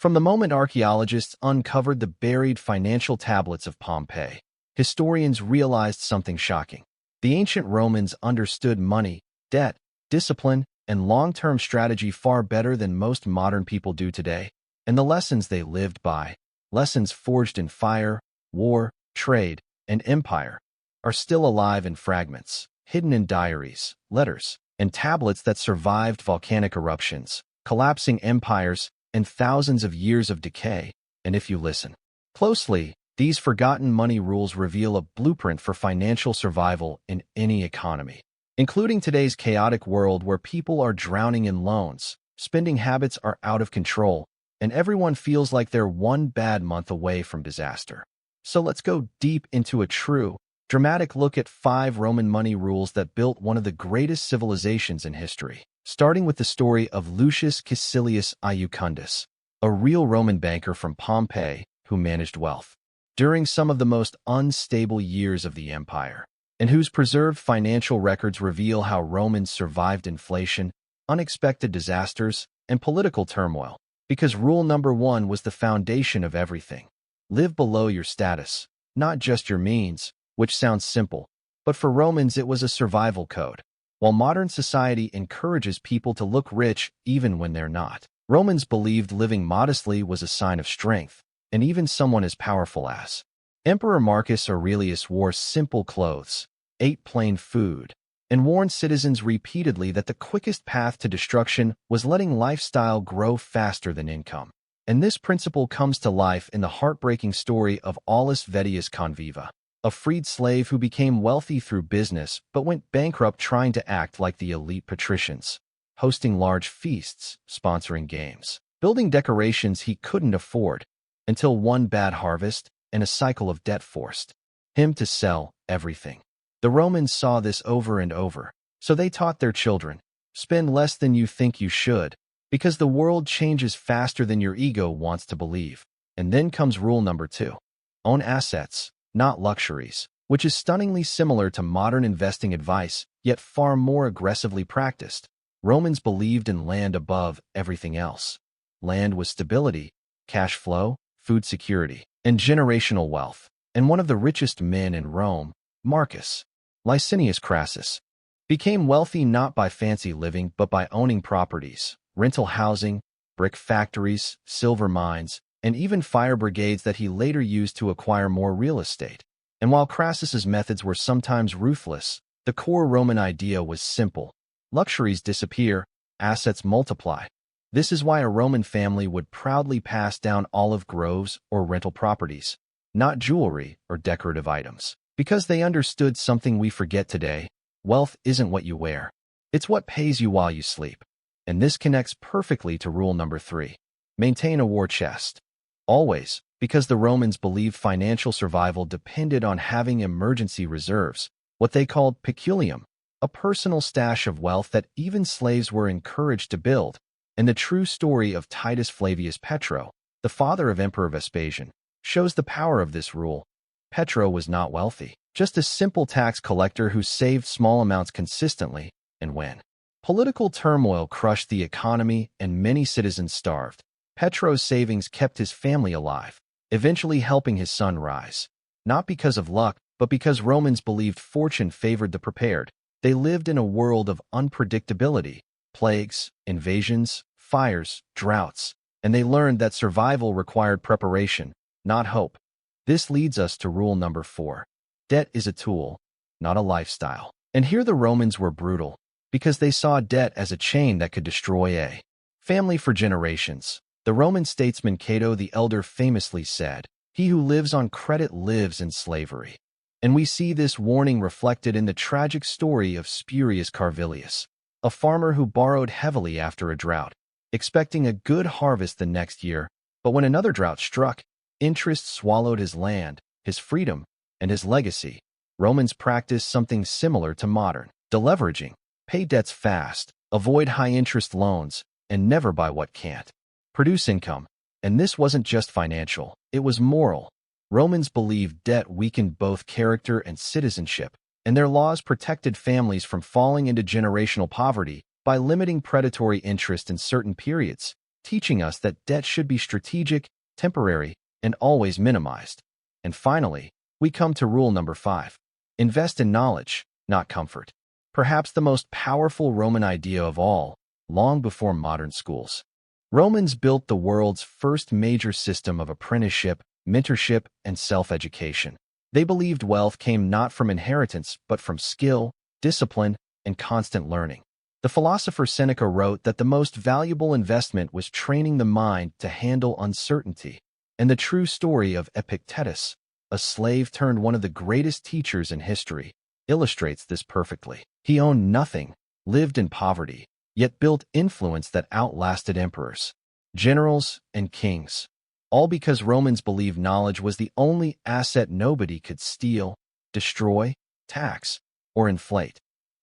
From the moment archaeologists uncovered the buried financial tablets of Pompeii, historians realized something shocking. The ancient Romans understood money, debt, discipline, and long-term strategy far better than most modern people do today, and the lessons they lived by, lessons forged in fire, war, trade, and empire, are still alive in fragments, hidden in diaries, letters, and tablets that survived volcanic eruptions, collapsing empires, and thousands of years of decay. And if you listen closely, these forgotten money rules reveal a blueprint for financial survival in any economy, including today's chaotic world where people are drowning in loans, spending habits are out of control, and everyone feels like they're one bad month away from disaster. So let's go deep into a true, dramatic look at 5 Roman money rules that built one of the greatest civilizations in history, starting with the story of Lucius Caecilius Iucundus, a real Roman banker from Pompeii who managed wealth during some of the most unstable years of the empire, and whose preserved financial records reveal how Romans survived inflation, unexpected disasters, and political turmoil, because rule number 1 was the foundation of everything. Live below your status, not just your means, which sounds simple, but for Romans it was a survival code. While modern society encourages people to look rich even when they're not, Romans believed living modestly was a sign of strength, and even someone as powerful as Emperor Marcus Aurelius wore simple clothes, ate plain food, and warned citizens repeatedly that the quickest path to destruction was letting lifestyle grow faster than income. And this principle comes to life in the heartbreaking story of Aulus Vettius Conviva, a freed slave who became wealthy through business but went bankrupt trying to act like the elite patricians, hosting large feasts, sponsoring games, building decorations he couldn't afford, until one bad harvest and a cycle of debt forced him to sell everything. The Romans saw this over and over, so they taught their children, spend less than you think you should, because the world changes faster than your ego wants to believe. And then comes rule number 2. Own assets, not luxuries, which is stunningly similar to modern investing advice, yet far more aggressively practiced. Romans believed in land above everything else. Land was stability, cash flow, food security, and generational wealth. And one of the richest men in Rome, Marcus Licinius Crassus, became wealthy not by fancy living but by owning properties, rental housing, brick factories, silver mines, and even fire brigades that he later used to acquire more real estate. And while Crassus's methods were sometimes ruthless, the core Roman idea was simple. Luxuries disappear, assets multiply. This is why a Roman family would proudly pass down olive groves or rental properties, not jewelry or decorative items, because they understood something we forget today. Wealth isn't what you wear. It's what pays you while you sleep. And this connects perfectly to rule number 3. Maintain a war chest. Always, because the Romans believed financial survival depended on having emergency reserves, what they called peculium, a personal stash of wealth that even slaves were encouraged to build. And the true story of Titus Flavius Petro, the father of Emperor Vespasian, shows the power of this rule. Petro was not wealthy, just a simple tax collector who saved small amounts consistently, and when political turmoil crushed the economy and many citizens starved, Petro's savings kept his family alive, eventually helping his son rise. Not because of luck, but because Romans believed fortune favored the prepared. They lived in a world of unpredictability, plagues, invasions, fires, droughts, and they learned that survival required preparation, not hope. This leads us to rule number 4. Debt is a tool, not a lifestyle. And here the Romans were brutal, because they saw debt as a chain that could destroy a family for generations. The Roman statesman Cato the Elder famously said, "He who lives on credit lives in slavery." And we see this warning reflected in the tragic story of Spurius Carvilius, a farmer who borrowed heavily after a drought, expecting a good harvest the next year, but when another drought struck, interest swallowed his land, his freedom, and his legacy. Romans practiced something similar to modern deleveraging. Pay debts fast, avoid high-interest loans, and never buy what can't produce income. And this wasn't just financial, it was moral. Romans believed debt weakened both character and citizenship, and their laws protected families from falling into generational poverty by limiting predatory interest in certain periods. teaching us that debt should be strategic, temporary, and always minimized. And finally, we come to rule number 5. Invest in knowledge, not comfort. Perhaps the most powerful Roman idea of all, long before modern schools. Romans built the world's first major system of apprenticeship, mentorship, and self-education. They believed wealth came not from inheritance, but from skill, discipline, and constant learning. The philosopher Seneca wrote that the most valuable investment was training the mind to handle uncertainty. And the true story of Epictetus, a slave turned one of the greatest teachers in history, illustrates this perfectly. He owned nothing, lived in poverty, yet built influence that outlasted emperors, generals, and kings. All because Romans believed knowledge was the only asset nobody could steal, destroy, tax, or inflate.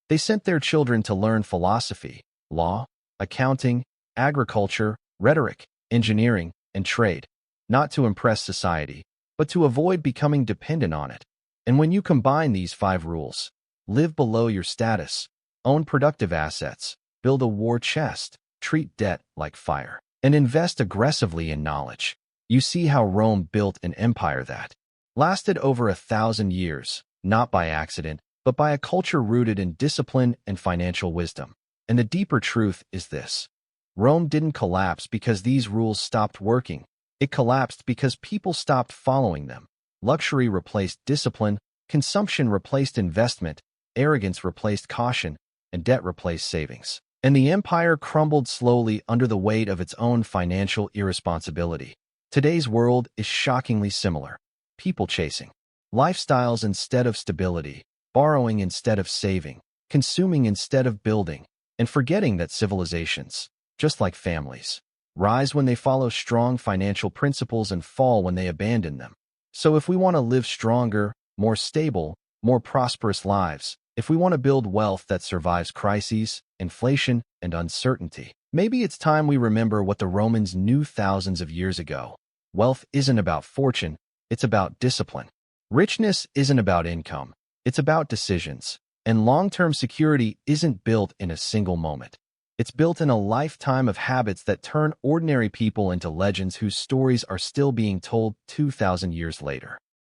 They sent their children to learn philosophy, law, accounting, agriculture, rhetoric, engineering, and trade, not to impress society, but to avoid becoming dependent on it. And when you combine these 5 rules, live below your status, own productive assets, build a war chest, treat debt like fire, and invest aggressively in knowledge, you see how Rome built an empire that lasted over 1,000 years, not by accident, but by a culture rooted in discipline and financial wisdom. And the deeper truth is this: Rome didn't collapse because these rules stopped working. It collapsed because people stopped following them. Luxury replaced discipline, consumption replaced investment, arrogance replaced caution, and debt replaced savings. And the empire crumbled slowly under the weight of its own financial irresponsibility. Today's world is shockingly similar. People chasing lifestyles instead of stability, borrowing instead of saving, consuming instead of building, and forgetting that civilizations, just like families, rise when they follow strong financial principles and fall when they abandon them. So if we want to live stronger, more stable, more prosperous lives, if we want to build wealth that survives crises, inflation, and uncertainty, maybe it's time we remember what the Romans knew thousands of years ago. Wealth isn't about fortune, it's about discipline. Richness isn't about income, it's about decisions. And long-term security isn't built in a single moment. It's built in a lifetime of habits that turn ordinary people into legends whose stories are still being told 2,000 years later.